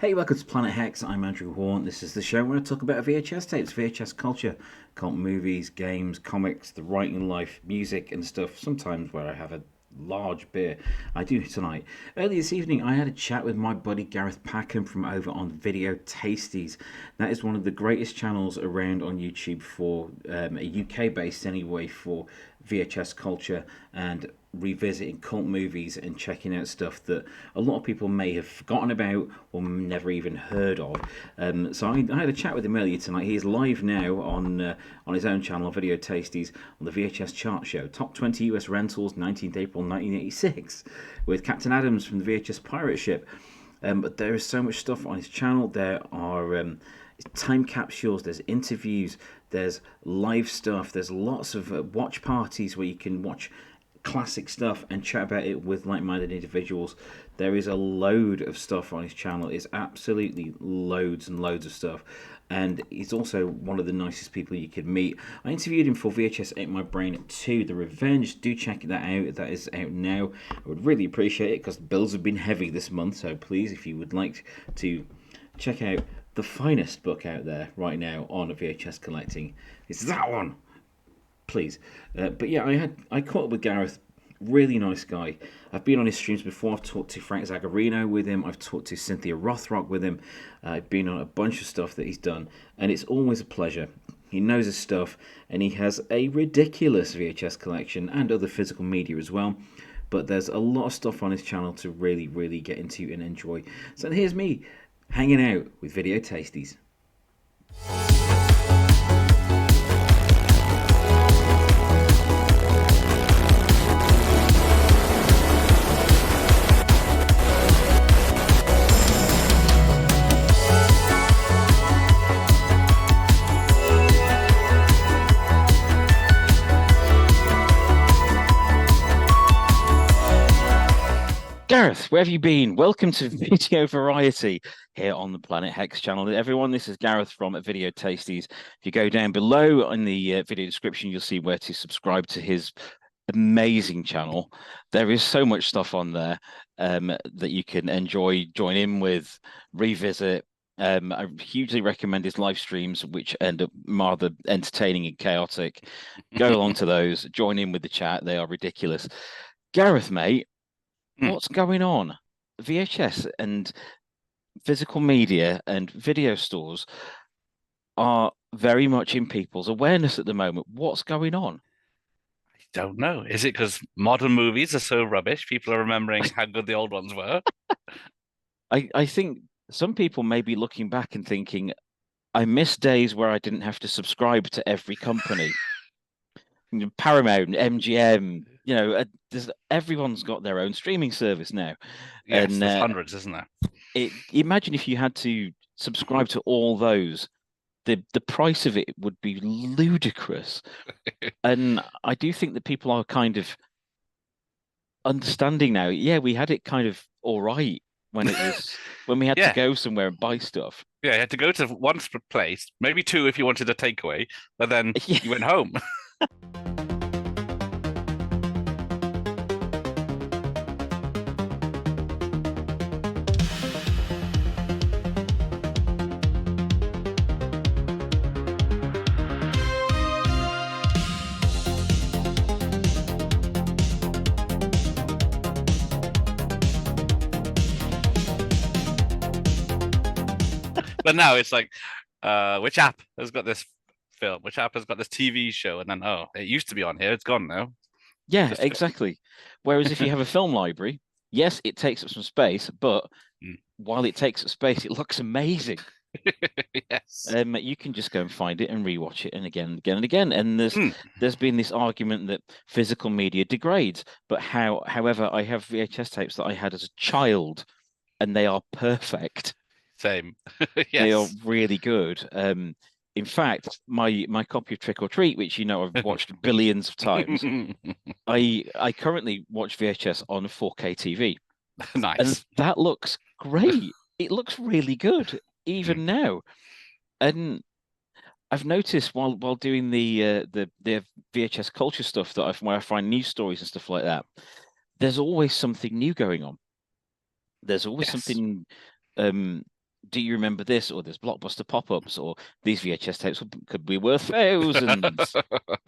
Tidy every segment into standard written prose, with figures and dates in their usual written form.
Hey, welcome to Planet Hex. I'm Andrew Horn. This is the show where I talk about VHS tapes, VHS culture, cult movies, games, comics, the writing life, music, and stuff. Sometimes where I have a large beer. I do tonight. Earlier this evening, I had a chat with my buddy Gareth Packham from over on Video Tasties. That is one of the greatest channels around on YouTube for a UK based anyway for VHS culture and revisiting cult movies and checking out stuff that a lot of people may have forgotten about or never even heard of. So I had a chat with him earlier tonight. He is live now on his own channel, Video Tasties, on the VHS Chart Show, Top 20 US Rentals, 19th April 1986, with Captain Adams from the VHS Pirate Ship. But there is so much stuff on his channel. There are time capsules, there's interviews, there's live stuff, there's lots of watch parties where you can watch classic stuff and chat about it with like-minded individuals. There is a load of stuff on his channel. It's absolutely loads and loads of stuff, and he's also one of the nicest people you could meet. I interviewed him for VHS Ate My Brain 2 The Revenge. Do check that out. That is out now. I would really appreciate it because the bills have been heavy this month, so please, if you would like to check out the finest book out there right now on VHS collecting, it's that one, please. But yeah, I caught up with Gareth. Really nice guy. I've been on his streams before. I've talked to Frank Zagarino with him. I've talked to Cynthia Rothrock with him. I've been on a bunch of stuff that he's done, and it's always a pleasure. He knows his stuff, and he has a ridiculous VHS collection and other physical media as well. But there's a lot of stuff on his channel to really, really get into and enjoy. So here's me hanging out with Video Tasties. Gareth, where have you been? Welcome to Video Variety here on the Planet Hex channel. Everyone, this is Gareth from Video Tasties. If you go down below in the video description, you'll see where to subscribe to his amazing channel. There is so much stuff on there that you can enjoy, join in with, revisit. I hugely recommend his live streams, which end up rather entertaining and chaotic. Go along to those, join in with the chat. They are ridiculous. Gareth, mate. What's going on? VHS and physical media and video stores are very much in people's awareness at the moment. What's going on? I don't know. Is it because modern movies are so rubbish? People are remembering how good the old ones were. I think some people may be looking back and thinking, I miss days where I didn't have to subscribe to every company. Paramount, MGM, everyone's got their own streaming service now. Yes, and there's hundreds, isn't there? Imagine if you had to subscribe to all those, the price of it would be ludicrous. And I do think that people are kind of understanding now. Yeah, we had it kind of all right when it was when we had to go somewhere and buy stuff. Yeah, you had to go to one place, maybe two if you wanted a takeaway, but then you went home. But now it's like, which app has got this film? Which app has got this TV show? And then, oh, it used to be on here. It's gone now. Yeah, exactly. Whereas if you have a film library, yes, it takes up some space, but while it takes up space, it looks amazing. Yes. You can just go and find it and rewatch it and again and again and again. And there's been this argument that physical media degrades, but however, I have VHS tapes that I had as a child, and they are perfect. Same. Yes. They are really good. In fact, my copy of Trick or Treat, which I've watched billions of times, I currently watch VHS on 4K TV. Nice. And that looks great. It looks really good, even now. And I've noticed while doing the VHS culture stuff where I find news stories and stuff like that, there's always something new going on. There's always something do you remember this? Or there's Blockbuster pop-ups, or these VHS tapes could be worth thousands.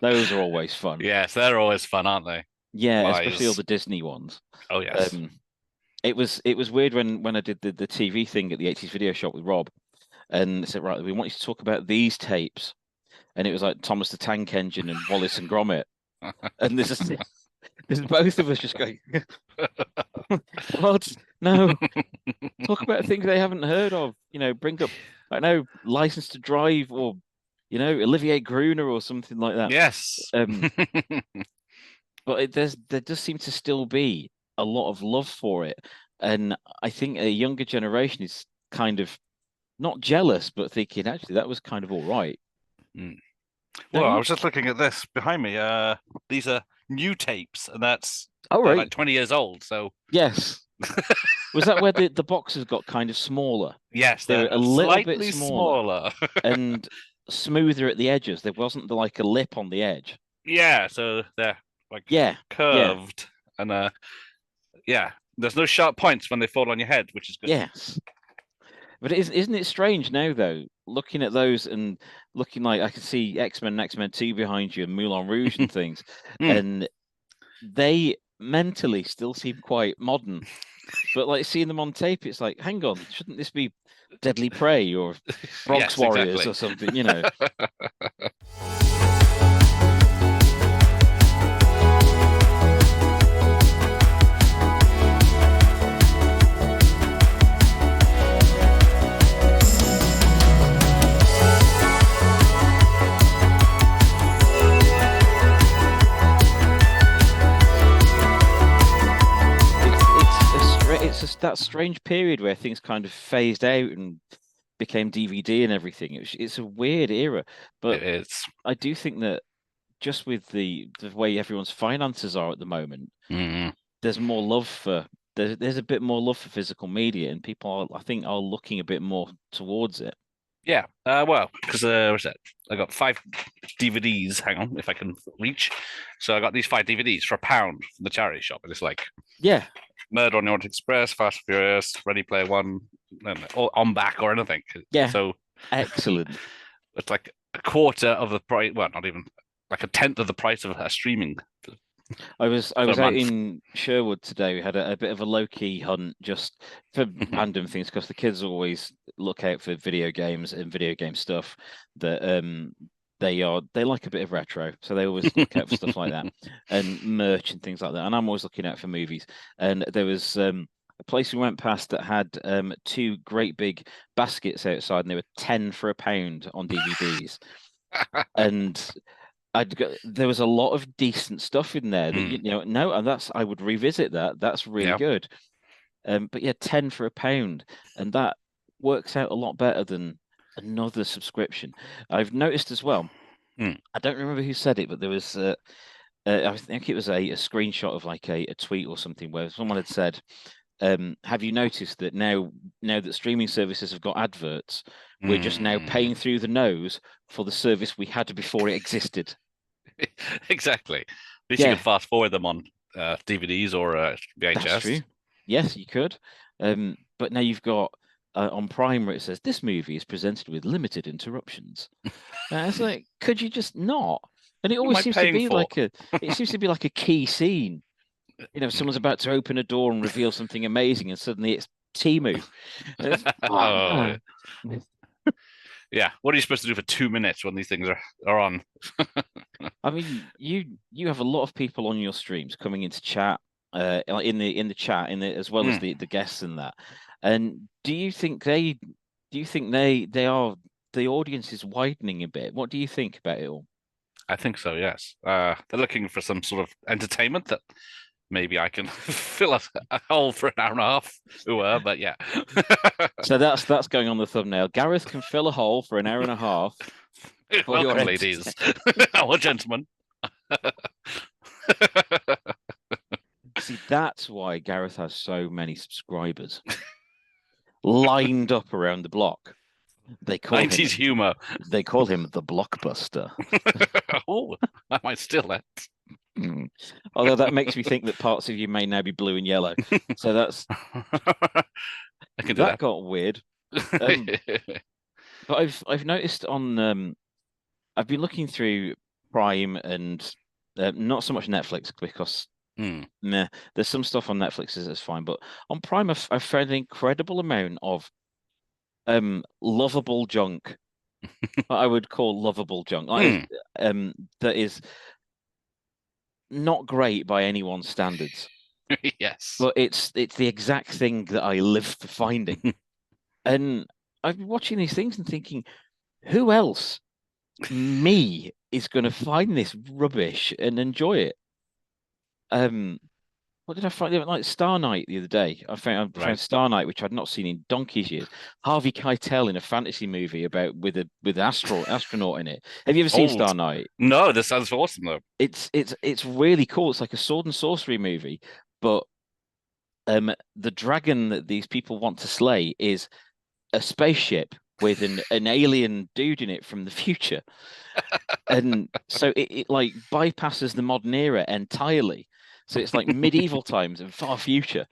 Those are always fun. Yes, they're always fun, aren't they? Yeah, especially all Wise. the Disney ones. Oh yes. It was weird when I did the TV thing at the 80s video shop with Rob, and they said, right, we want you to talk about these tapes, and it was like Thomas the Tank Engine and Wallace and Gromit, and there's both of us just going, what? No, talk about things they haven't heard of. Bring up, I don't know, License to Drive, or Olivier Gruner or something like that. Yes. But there does seem to still be a lot of love for it, and I think a younger generation is kind of not jealous, but thinking actually that was kind of all right. Well, I was just looking at this behind me. These are new tapes, and that's right. like 20 years old. So yes, was that where the boxes got kind of smaller? Yes, they were a little bit smaller and smoother at the edges. There wasn't like a lip on the edge. Yeah, so they're like curved, and there's no sharp points when they fall on your head, which is good. Yes. But isn't it strange now, though, looking at those and looking like I can see X-Men and X-Men 2 behind you and Moulin Rouge and things, and they mentally still seem quite modern. But like seeing them on tape, it's like, hang on, shouldn't this be Deadly Prey or Bronx Warriors or something, It's that strange period where things kind of phased out and became DVD and everything. It's a weird era, but it is. I do think that just with the way everyone's finances are at the moment, there's more love for there's a bit more love for physical media, and people I think are looking a bit more towards it. Yeah, well, because what's that? I got 5 DVDs. Hang on, if I can reach. So I got these 5 DVDs for £1 from the charity shop, and it's like Murder on the Orient Express, Fast and Furious, Ready Player One, or On Back or anything. Yeah, so excellent. It's like a quarter of the price. Well, not even like a tenth of the price of a streaming. I was out in Sherwood today. We had a bit of a low-key hunt just for random things because the kids always look out for video games and video game stuff that they like a bit of retro, so they always look out for stuff like that and merch and things like that. And I'm always looking out for movies. And there was a place we went past that had 2 great big baskets outside, and they were 10 for £1 on DVDs. And there was a lot of decent stuff in there that and I would revisit that. That's really good. But yeah, 10 for £1, and that works out a lot better than another subscription. I've noticed as well. I don't remember who said it, but there was I think it was a screenshot of like a tweet or something where someone had said, have you noticed that now that streaming services have got adverts, we're just now paying through the nose for the service we had before it existed? Exactly. At least you can fast forward them on DVDs or VHS. That's true. Yes, you could. But now you've got on Prime where it says this movie is presented with limited interruptions. It's like, could you just not? And it always seems to be like a key scene. Someone's about to open a door and reveal something amazing, and suddenly it's Temu. Yeah, what are you supposed to do for 2 minutes when these things are on? I mean, you have a lot of people on your streams coming into chat, in the chat, as well as the guests and that. And do you think they are, the audience is widening a bit? What do you think about it all? I think so. Yes, they're looking for some sort of entertainment that maybe I can fill a hole for an hour and a half. But yeah. So that's going on the thumbnail. Gareth can fill a hole for an hour and a half. Welcome, ladies. Or gentlemen. See, that's why Gareth has so many subscribers lined up around the block. They call 90s humor. They call him the Blockbuster. Oh, I might steal that. Although that makes me think that parts of you may now be blue and yellow. So I can do that. Got weird. But I've noticed on I've been looking through Prime and not so much Netflix because meh, there's some stuff on Netflix that's fine, but on Prime I've found an incredible amount of lovable junk. What I would call lovable junk, like that is not great by anyone's standards. Yes, but it's the exact thing that I live for finding. And I've been watching these things and thinking, who else, me, is going to find this rubbish and enjoy it? What did I find? Like Star Night the other day. I found Star Night, which I'd not seen in donkey's years. Harvey Keitel in a fantasy movie about with astronaut in it. Have you ever seen Star Night? No, this sounds awesome though. It's really cool. It's like a sword and sorcery movie, but the dragon that these people want to slay is a spaceship with an alien dude in it from the future. And so it like bypasses the modern era entirely. So it's like medieval times and far future.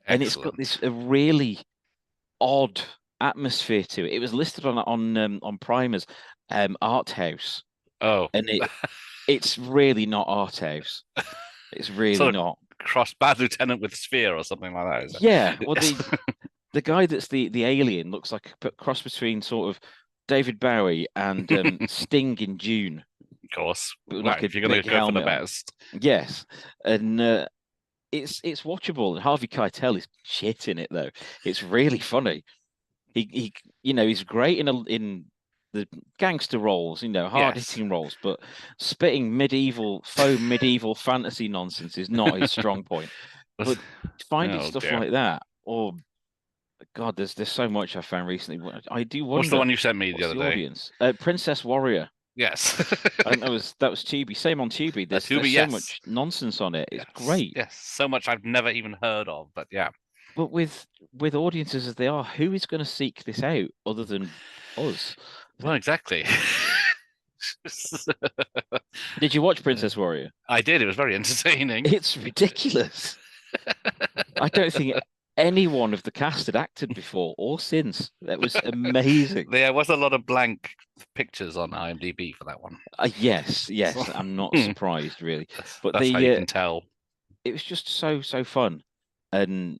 And it's got this a really odd atmosphere to it. It was listed on Prime as art house. Oh. And it's really not art house. It's really not. Cross Bad Lieutenant with Sphere or something like that, is it? Yeah. Well, the guy that's the alien looks like a cross between sort of David Bowie and Sting in Dune. Of course. Like if you're going to go for the best. Yes. And it's watchable. And Harvey Keitel is shit in it, though. It's really funny. He he's great in the gangster roles, hard-hitting roles, but spitting faux medieval fantasy nonsense is not his strong point. But finding stuff like that, or God, there's so much I found recently. I do wonder. What's the one you sent me the other day? Audience? Princess Warrior. Yes. I think that was Tubi. Same on Tubi. There's so much nonsense on it. It's great. Yes, so much I've never even heard of, but yeah. But with audiences as they are, who is going to seek this out other than us? Well, exactly. Did you watch Princess Warrior? I did. It was very entertaining. It's ridiculous. I don't think any one of the cast had acted before or since. That was amazing. There was a lot of blank pictures on IMDb for that one. Yes. I'm not surprised, really. But that's how you can tell. It was just so fun. And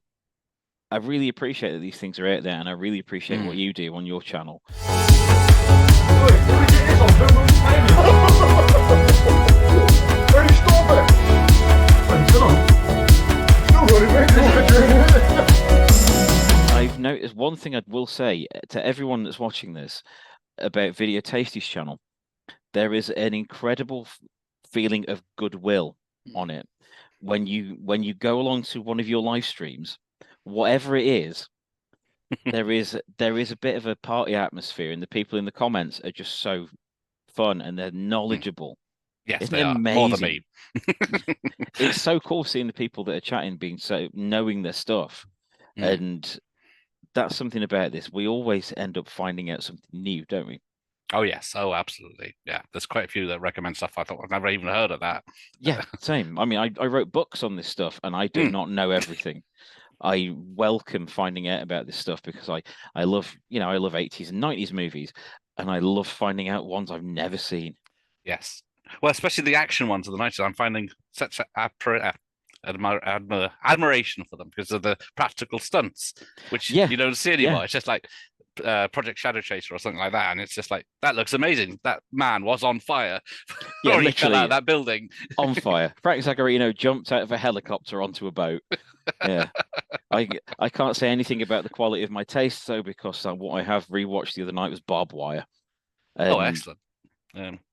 I really appreciate that these things are out there, and I really appreciate what you do on your channel. I've noticed one thing I will say to everyone that's watching this about Video Tasties channel. There is an incredible feeling of goodwill on it when you go along to one of your live streams, whatever it is. there is a bit of a party atmosphere, and the people in the comments are just so fun and they're knowledgeable. Yes, Isn't they it are. amazing? More than me. It's so cool seeing the people that are chatting being so knowing their stuff. And that's something about this. We always end up finding out something new, don't we? Oh yes, oh absolutely. Yeah, there's quite a few that recommend stuff I thought I've never even heard of that. Yeah, same. I mean, I wrote books on this stuff, and I do not know everything. I welcome finding out about this stuff because I love 80s and 90s movies, and I love finding out ones I've never seen. Yes, well, especially the action ones of the 90s. I'm finding such admiration for them because of the practical stunts, which you don't see anymore. It's just like Project Shadow Chaser or something like that, and it's just like, that looks amazing. That man was on fire before he fell out of that building. On fire. Frank Zagarino jumped out of a helicopter onto a boat. Yeah. I can't say anything about the quality of my taste, though, because what I have rewatched the other night was Barbed Wire. Oh, excellent.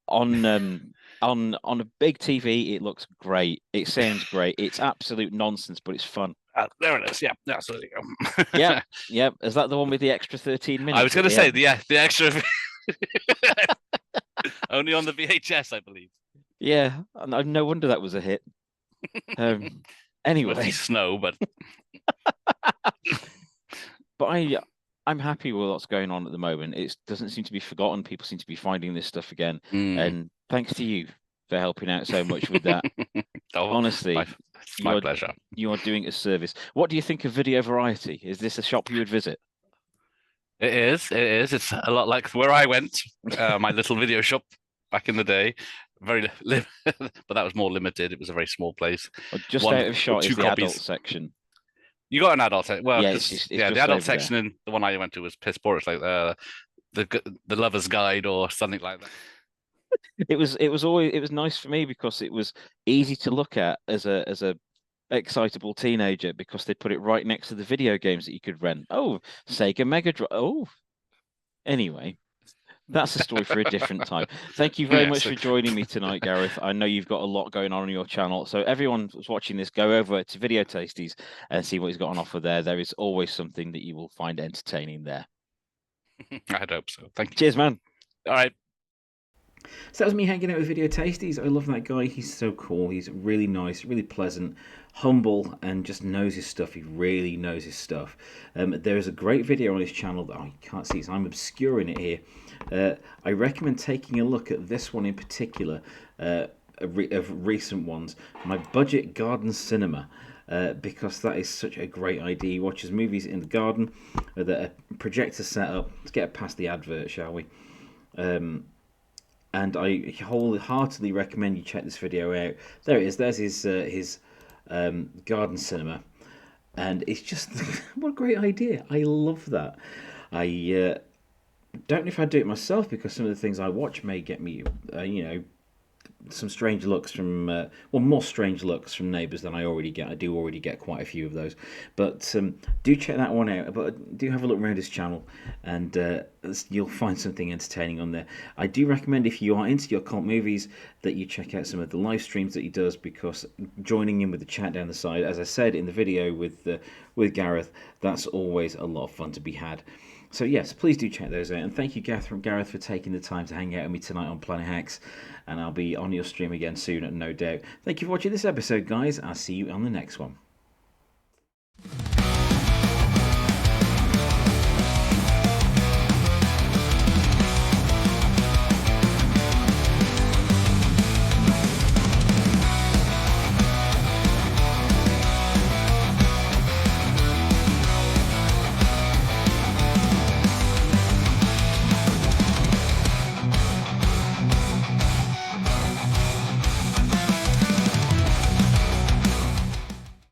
On a big TV, it looks great. It sounds great. It's absolute nonsense, but it's fun. There it is. Yeah, absolutely. Yeah. Is that the one with the extra 13 minutes? I was going to say the extra. Only on the VHS, I believe. Yeah, no wonder that was a hit. Anyway, snow, but I'm happy with what's going on at the moment. It doesn't seem to be forgotten. People seem to be finding this stuff again, and thanks to you for helping out so much with that. Honestly, it's my pleasure. You are doing a service. What do you think of Video Variety? Is this a shop you would visit? It is. It is. It's a lot like where I went, my little video shop back in the day. But that was more limited. It was a very small place. Well, just out of shot is two the adult copies. section. You got an adult section. Well, Yeah, because it's just the adult over section there. in the one I went to was piss poor. It's like the Lover's Guide or something like that. It was nice for me because it was easy to look at as a excitable teenager because they put it right next to the video games that you could rent. Oh, Sega Mega Drive. Oh, anyway, that's a story for a different time. Thank you very much for joining me tonight, Gareth. I know you've got a lot going on your channel. So everyone who's watching this, go over to Video Tasties and see what he's got on offer there. There is always something that you will find entertaining there. I'd hope so. Thank you. Cheers, man. All right. So that was me hanging out with Video Tasties. I love that guy. He's so cool. He's really nice, really pleasant, humble, and just knows his stuff. He really knows his stuff. There is a great video on his channel that I can't see, so I'm obscuring it here. I recommend taking a look at this one in particular, of recent ones, my budget garden cinema. Because that is such a great idea. He watches movies in the garden that a projector set up. Let's get past the advert, shall we? And I wholeheartedly recommend you check this video out. There it is. There's his garden cinema, and it's just what a great idea. I love that. I don't know if I'd do it myself because some of the things I watch may get me, some strange looks from more strange looks from neighbours than I already get. I do already get quite a few of those, but do check that one out. But do have a look around his channel, and you'll find something entertaining on there. I do recommend, if you are into your cult movies, that you check out some of the live streams that he does, because joining in with the chat down the side, as I said in the video with Gareth, that's always a lot of fun to be had. So yes, please do check those out. And thank you, Gareth, for taking the time to hang out with me tonight on Planet Hacks. And I'll be on your stream again soon, no doubt. Thank you for watching this episode, guys. I'll see you on the next one.